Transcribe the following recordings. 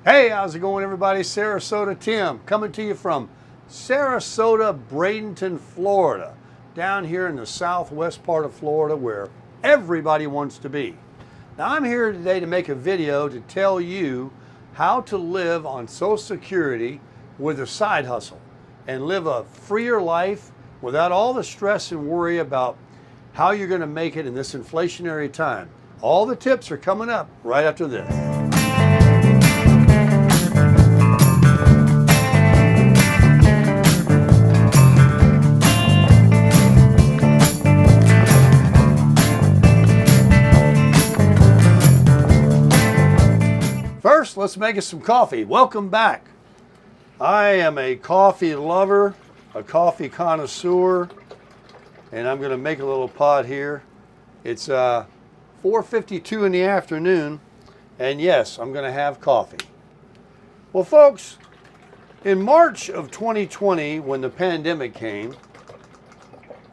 Hey, how's it going, everybody? Sarasota Tim coming to you from Sarasota, Bradenton, Florida, down here in the southwest part of Florida where everybody wants to be. Now, I'm here today to make a video to tell you how to live on Social Security with a side hustle and live a freer life without all the stress and worry about how you're going to make it in this inflationary time. All the tips are coming up right after this. First, let's make us some coffee. Welcome back. I am a coffee lover, a coffee connoisseur, and I'm going to make a little pot here. It's 4:52 in the afternoon, and yes, I'm going to have coffee. Well, folks, in March of 2020, when the pandemic came,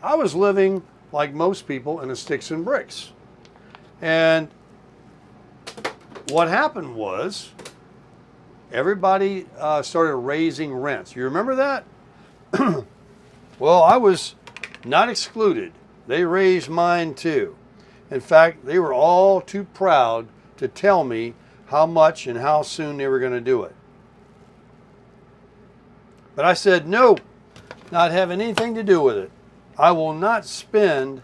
I was living like most people in a sticks and bricks. And what happened was everybody started raising rents. You remember that? Well, I was not excluded. They raised mine too. In fact, they were all too proud to tell me how much and how soon they were going to do it. But I said, no, not having anything to do with it. I will not spend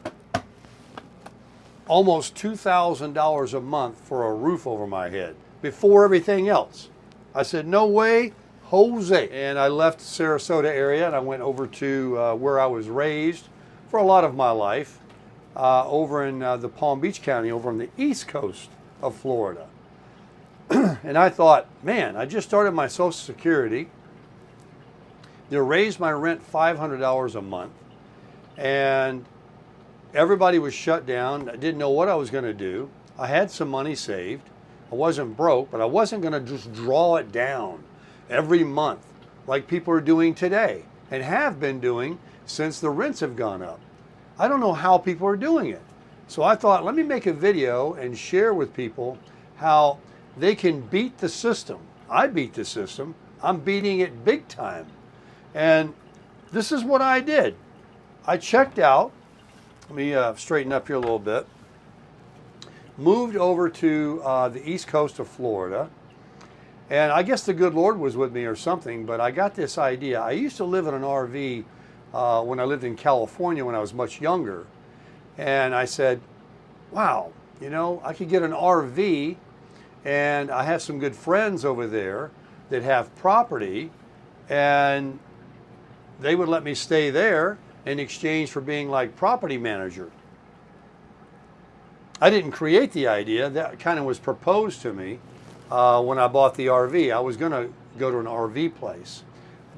almost $2,000 a month for a roof over my head before everything else. I said, no way, Jose. And I left the Sarasota area and I went over to where I was raised for a lot of my life, over in the Palm Beach County, over on the east coast of Florida. And I thought, man, I just started my Social Security. They raised my rent $500 a month, and everybody was shut down. I didn't know what I was going to do. I had some money saved. I wasn't broke, but I wasn't going to just draw it down every month like people are doing today and have been doing since the rents have gone up. I don't know how people are doing it. So I thought, let me make a video and share with people how they can beat the system. I beat the system. I'm beating it big time. And this is what I did. I checked out. Let me straighten up here a little bit. Moved over to the east coast of Florida. And I guess the good Lord was with me or something, but I got this idea. I used to live in an RV when I lived in California when I was much younger. And I said, wow, you know, I could get an RV, and I have some good friends over there that have property, and they would let me stay there in exchange for being like property manager. I didn't create the idea. That kind of was proposed to me when I bought the RV. I was going to go to an RV place.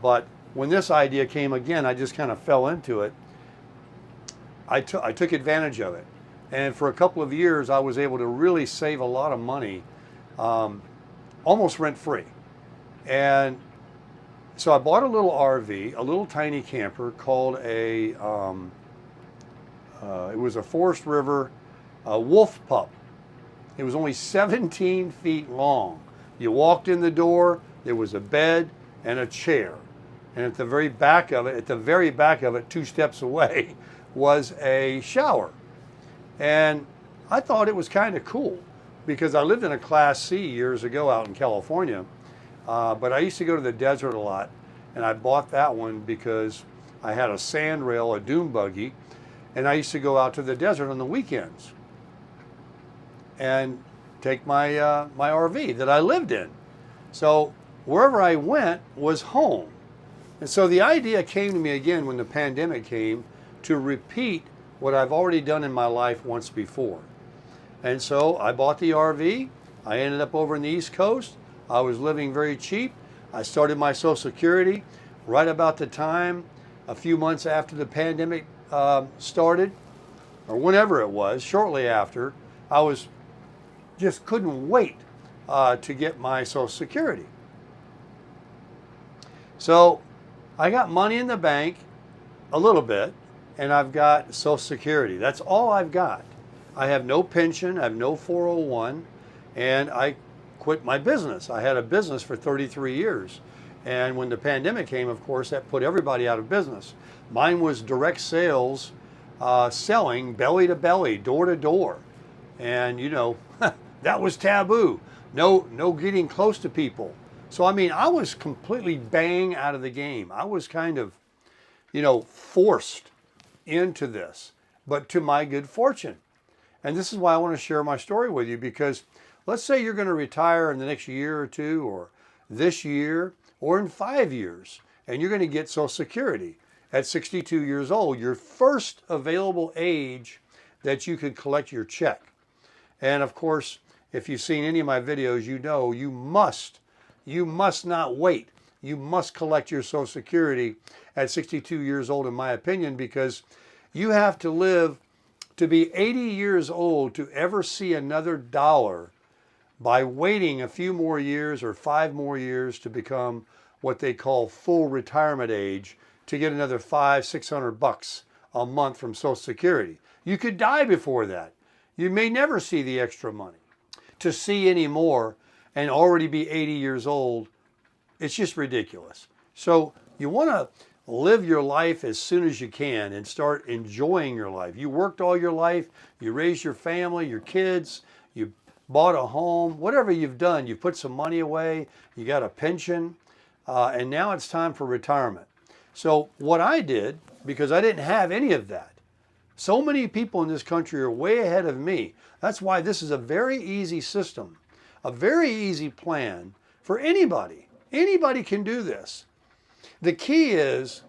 But when this idea came again, I just kind of fell into it. I took advantage of it. And for a couple of years, I was able to really save a lot of money, almost rent-free. And so I bought a little RV, a little tiny camper called it was a Forest River Wolf Pup. It was only 17 feet long. You walked in the door, there was a bed and a chair. And at the very back of it, 2 steps away, was a shower. And I thought it was kind of cool because I lived in a Class C years ago out in California. But I used to go to the desert a lot, and I bought that one because I had a sand rail, a dune buggy, and I used to go out to the desert on the weekends and take my my RV that I lived in. So wherever I went was home. And so the idea came to me again when the pandemic came to repeat what I've already done in my life once before. And so I bought the RV. I ended up over in the East Coast. I was living very cheap. I started my Social Security right about the time, a few months after the pandemic started, or whenever it was, shortly after. I just couldn't wait to get my Social Security. So I got money in the bank, a little bit, and I've got Social Security. That's all I've got. I have no pension, I have no 401, and I quit my business. I had a business for 33 years. And when the pandemic came, of course, that put everybody out of business. Mine was direct sales, selling belly to belly, door to door. And you know, that was taboo. No getting close to people. So I mean, I was completely bang out of the game. I was kind of, you know, forced into this, but to my good fortune. And this is why I want to share my story with you, because let's say you're going to retire in the next year or two, or this year, or in 5 years, and you're going to get Social Security at 62 years old, your first available age that you could collect your check. And of course, if you've seen any of my videos, you know you must not wait. You must collect your Social Security at 62 years old, in my opinion, because you have to live to be 80 years old to ever see another dollar by waiting a few more years or 5 more years to become what they call full retirement age, to get another $500-600 a month from Social Security. You could die before that. You may never see the extra money. To see any more and already be 80 years old, it's just ridiculous. So you want to live your life as soon as you can and start enjoying your life. You worked all your life, you raised your family, your kids, you bought a home, whatever you've done, you put some money away, you got a pension, and now it's time for retirement. So what I did, because I didn't have any of that, so many people in this country are way ahead of me. That's why this is a very easy system, a very easy plan for anybody. Anybody can do this. The key is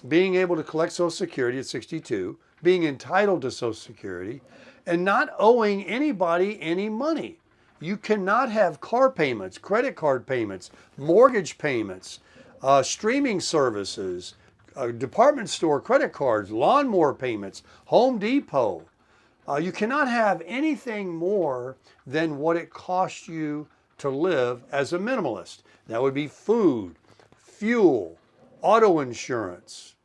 being able to collect Social Security at 62, being entitled to Social Security, and not owing anybody any money. You cannot have car payments, credit card payments, mortgage payments, streaming services, department store credit cards, lawnmower payments, Home Depot. You cannot have anything more than what it costs you to live as a minimalist. That would be food, fuel, auto insurance,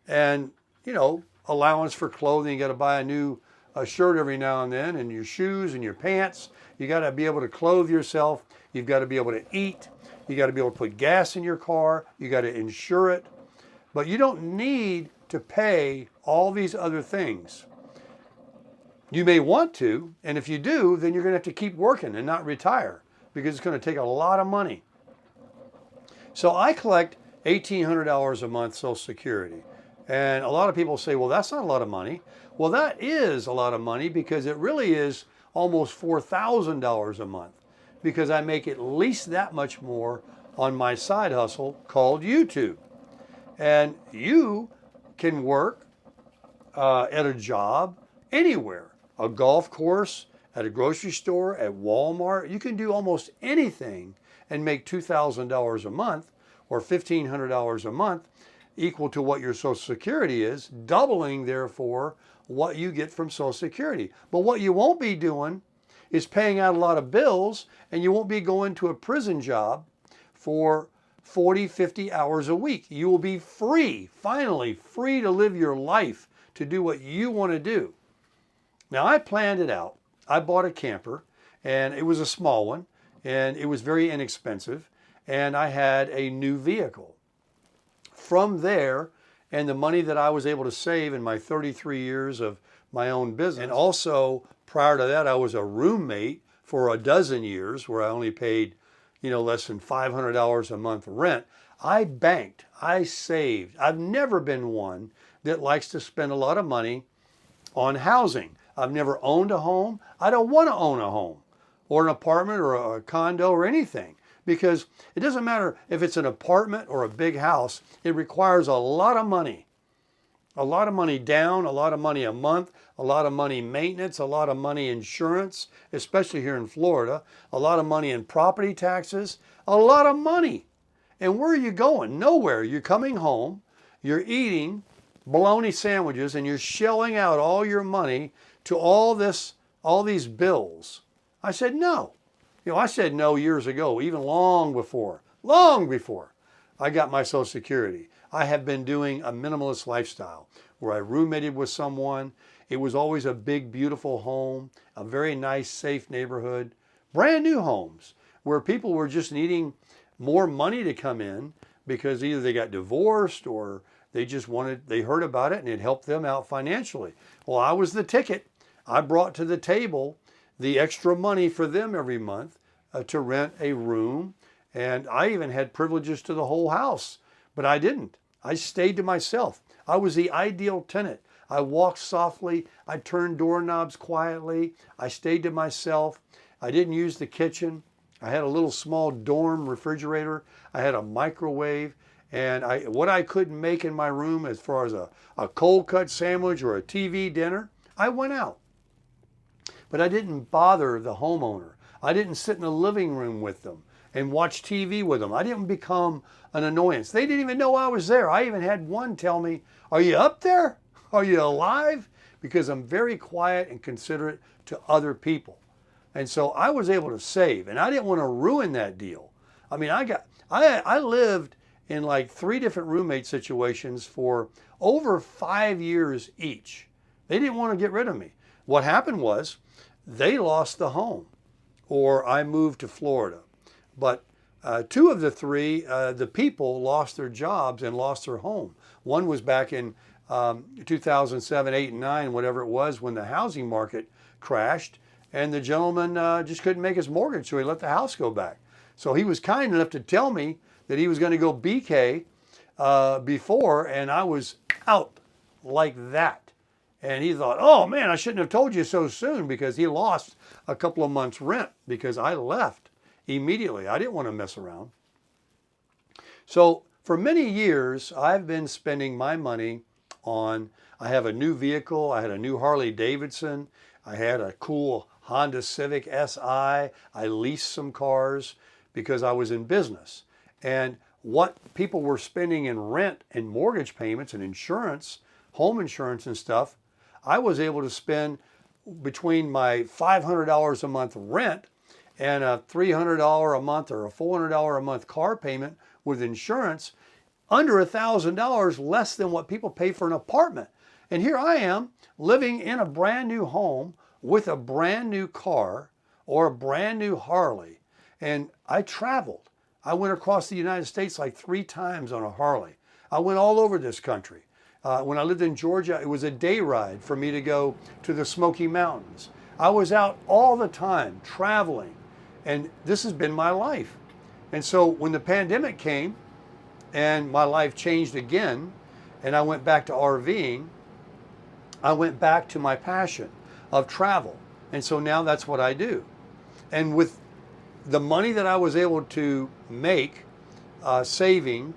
and, you know, allowance for clothing. You got to buy a new shirt every now and then, and your shoes and your pants. You got to be able to clothe yourself. You've got to be able to eat. You got to be able to put gas in your car. You got to insure it. But you don't need to pay all these other things. You may want to, and if you do, then you're going to have to keep working and not retire, because it's going to take a lot of money. So I collect $1,800 a month Social Security. And a lot of people say, well, that's not a lot of money. Well, that is a lot of money, because it really is almost $4,000 a month, because I make at least that much more on my side hustle called YouTube. And you can work at a job anywhere, a golf course, at a grocery store, at Walmart. You can do almost anything and make $2,000 a month or $1,500 a month, equal to what your Social Security is, doubling, therefore, what you get from Social Security. But what you won't be doing is paying out a lot of bills, and you won't be going to a prison job for 40, 50 hours a week. You will be free, finally free to live your life, to do what you want to do. Now, I planned it out. I bought a camper, and it was a small one, and it was very inexpensive, and I had a new vehicle. From there, and the money that I was able to save in my 33 years of my own business, and also prior to that, I was a roommate for a dozen years, where I only paid, you know, less than $500 a month rent. I banked, I saved. I've never been one that likes to spend a lot of money on housing. I've never owned a home. I don't want to own a home or an apartment or a condo or anything, because it doesn't matter if it's an apartment or a big house. It requires a lot of money. A lot of money down, a lot of money a month, a lot of money maintenance, a lot of money insurance, especially here in Florida, a lot of money in property taxes, a lot of money. And where are you going? Nowhere. You're coming home, you're eating bologna sandwiches, and you're shelling out all your money to all these bills. I said no. You know, I said no years ago, even long before I got my Social Security. I have been doing a minimalist lifestyle where I roommated with someone. It was always a big, beautiful home, a very nice, safe neighborhood, brand new homes. where people were just needing more money to come in because either they got divorced or they heard about it and it helped them out financially. Well, I was the ticket. I brought to the table the extra money for them every month to rent a room. And I even had privileges to the whole house, but I didn't. I stayed to myself. I was the ideal tenant. I walked softly. I turned doorknobs quietly. I stayed to myself. I didn't use the kitchen. I had a little small dorm refrigerator. I had a microwave. And what I couldn't make in my room as far as a cold cut sandwich or a TV dinner, I went out. But I didn't bother the homeowner. I didn't sit in the living room with them and watch TV with them. I didn't become an annoyance. They didn't even know I was there. I even had one tell me, "Are you up there? Are you alive?" Because I'm very quiet and considerate to other people. And so I was able to save, and I didn't want to ruin that deal. I mean, I lived in like 3 different roommate situations for over 5 years each. They didn't want to get rid of me. What happened was they lost the home, or I moved to Florida. But 2 of the 3, the people lost their jobs and lost their home. One was back in 2007, 8, and 9, whatever it was, when the housing market crashed, and the gentleman just couldn't make his mortgage, so he let the house go back. So he was kind enough to tell me that he was going to go BK before, and I was out like that. And he thought, "Oh man, I shouldn't have told you so soon," because he lost a couple of months' rent because I left immediately. I didn't want to mess around. So for many years, I've been spending my money on, I have a new vehicle. I had a new Harley Davidson. I had a cool Honda Civic SI. I leased some cars because I was in business. And what people were spending in rent and mortgage payments and insurance, home insurance and stuff, I was able to spend between my $500 a month rent and a $300 a month or a $400 a month car payment with insurance, under $1,000 less than what people pay for an apartment. And here I am living in a brand new home with a brand new car or a brand new Harley. And I traveled. I went across the United States like 3 times on a Harley. I went all over this country. When I lived in Georgia, it was a day ride for me to go to the Smoky Mountains. I was out all the time traveling, and this has been my life. And so when the pandemic came and my life changed again, and I went back to RVing, I went back to my passion of travel. And so now that's what I do. And with the money that I was able to make saving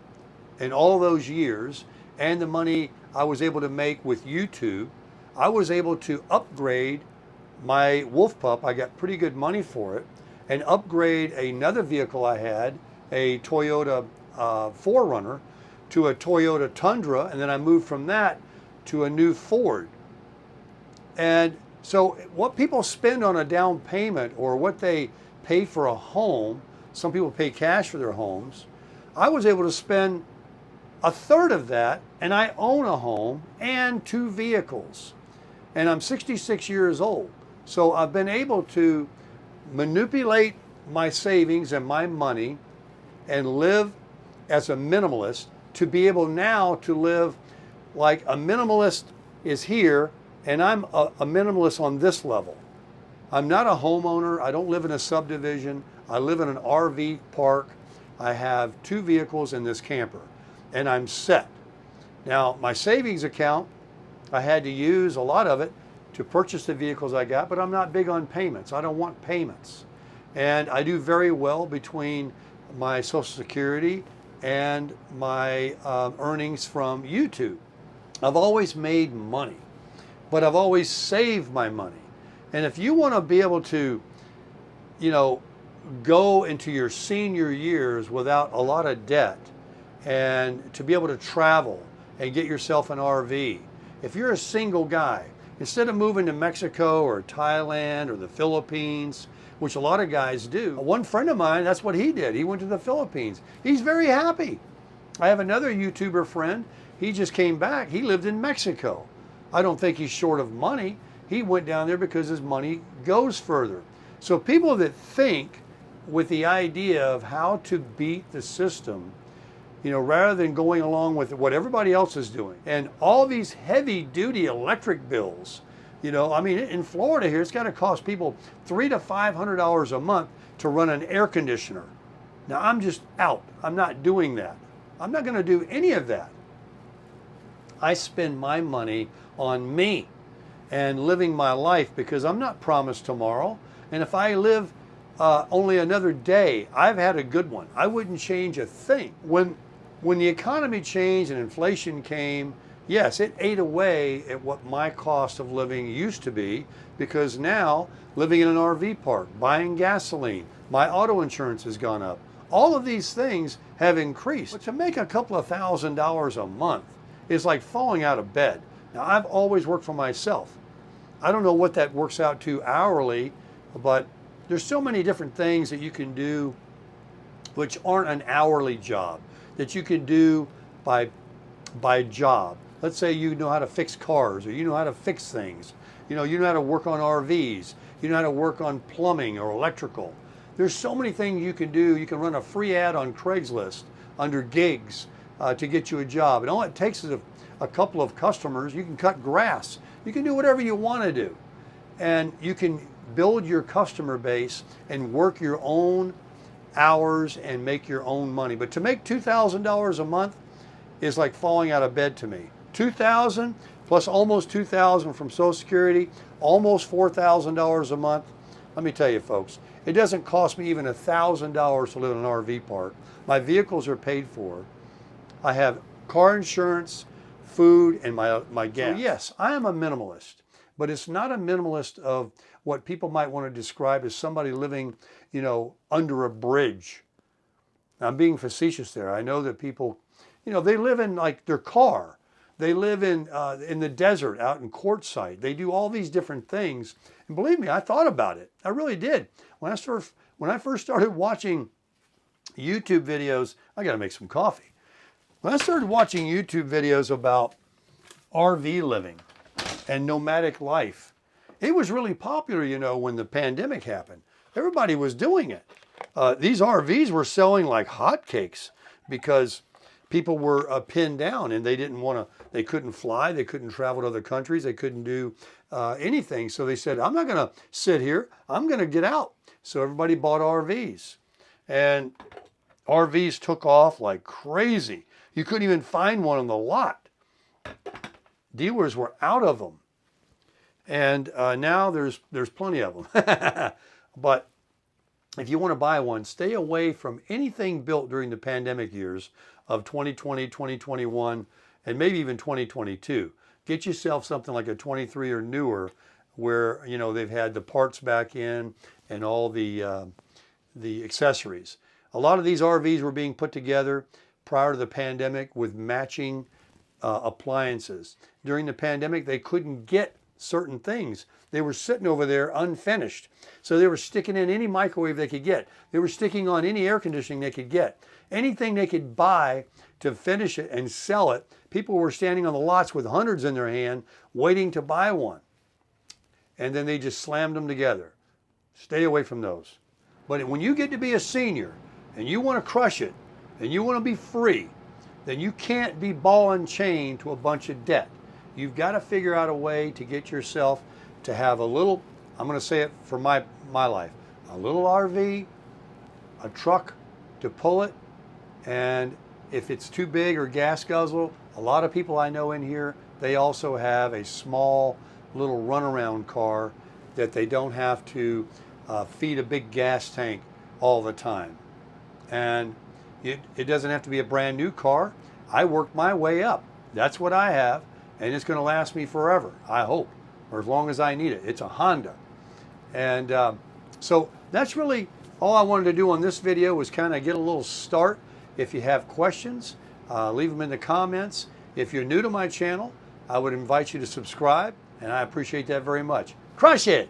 in all those years, and the money I was able to make with YouTube, I was able to upgrade my Wolf Pup. I got pretty good money for it, and upgrade another vehicle I had, a Toyota 4Runner, to a Toyota Tundra, and then I moved from that to a new Ford. And so what people spend on a down payment or what they pay for a home, some people pay cash for their homes, I was able to spend a third of that, and I own a home and 2 vehicles. And I'm 66 years old. So I've been able to manipulate my savings and my money and live as a minimalist, to be able now to live like a minimalist is here, and I'm a minimalist on this level. I'm not a homeowner. I don't live in a subdivision. I live in an RV park. I have 2 vehicles in this camper, and I'm set. Now, my savings account, I had to use a lot of it to purchase the vehicles I got, but I'm not big on payments. I don't want payments. And I do very well between my Social Security and my earnings from YouTube. I've always made money, but I've always saved my money. And if you want to be able to, go into your senior years without a lot of debt, and to be able to travel and get yourself an RV, if you're a single guy, instead of moving to Mexico or Thailand or the Philippines, which a lot of guys do. One friend of mine, that's what he did. He went to the Philippines. He's very happy. I have another YouTuber friend. He just came back. He lived in Mexico. I don't think he's short of money. He went down there because his money goes further. So people that think with the idea of how to beat the system, rather than going along with what everybody else is doing. And all these heavy duty electric bills, in Florida here, it's got to cost people $300 to $500 a month to run an air conditioner. Now I'm just out. I'm not doing that. I'm not going to do any of that. I spend my money on me and living my life, because I'm not promised tomorrow. And if I live only another day, I've had a good one. I wouldn't change a thing. When the economy changed and inflation came, yes, it ate away at what my cost of living used to be, because now living in an RV park, buying gasoline, my auto insurance has gone up. All of these things have increased. But to make a couple of $1,000s a month is like falling out of bed. Now, I've always worked for myself. I don't know what that works out to hourly, but there's so many different things that you can do which aren't an hourly job, that you can do by job. Let's say you know how to fix cars, or you know how to fix things. You know how to work on RVs. You know how to work on plumbing or electrical. There's so many things you can do. You can run a free ad on Craigslist under gigs to get you a job. And all it takes is a couple of customers. You can cut grass. You can do whatever you want to do. And you can build your customer base and work your own hours and make your own money. But to make $2,000 a month is like falling out of bed to me. $2,000 plus almost $2,000 from Social Security, almost $4,000 a month. Let me tell you, folks, it doesn't cost me even $1,000 to live in an RV park. My vehicles are paid for. I have car insurance, food, and my gas. So yes, I am a minimalist, but it's not a minimalist of what people might want to describe as somebody living, under a bridge. I'm being facetious there. I know that people, they live in like their car. They live in the desert, out in Quartzsite. They do all these different things. And believe me, I thought about it. I really did. When I first started watching YouTube videos, I got to make some coffee. When I started watching YouTube videos about RV living and nomadic life, it was really popular, when the pandemic happened. Everybody was doing it. These RVs were selling like hotcakes because people were pinned down and they couldn't fly, they couldn't travel to other countries, they couldn't do anything. So they said, I'm not going to sit here, I'm going to get out. So everybody bought RVs. And RVs took off like crazy. You couldn't even find one on the lot. Dealers were out of them. And now there's plenty of them. But if you want to buy one, stay away from anything built during the pandemic years of 2020, 2021, and maybe even 2022. Get yourself something like a 23 or newer where, they've had the parts back in and all the accessories. A lot of these RVs were being put together prior to the pandemic with matching appliances. During the pandemic, they couldn't get certain things. They were sitting over there unfinished. So they were sticking in any microwave they could get. They were sticking on any air conditioning they could get. Anything they could buy to finish it and sell it. People were standing on the lots with hundreds in their hand waiting to buy one. And then they just slammed them together. Stay away from those. But when you get to be a senior and you want to crush it and you want to be free, then you can't be ball and chain to a bunch of debt. You've got to figure out a way to get yourself to have a little, I'm going to say it for my life, a little RV, a truck to pull it, and if it's too big or gas guzzle, a lot of people I know in here, they also have a small little runaround car that they don't have to feed a big gas tank all the time. And it doesn't have to be a brand new car. I worked my way up. That's what I have. And it's going to last me forever, I hope, or as long as I need it. It's a Honda. And so that's really all I wanted to do on this video, was kind of get a little start. If you have questions, leave them in the comments. If you're new to my channel, I would invite you to subscribe, and I appreciate that very much. Crush it!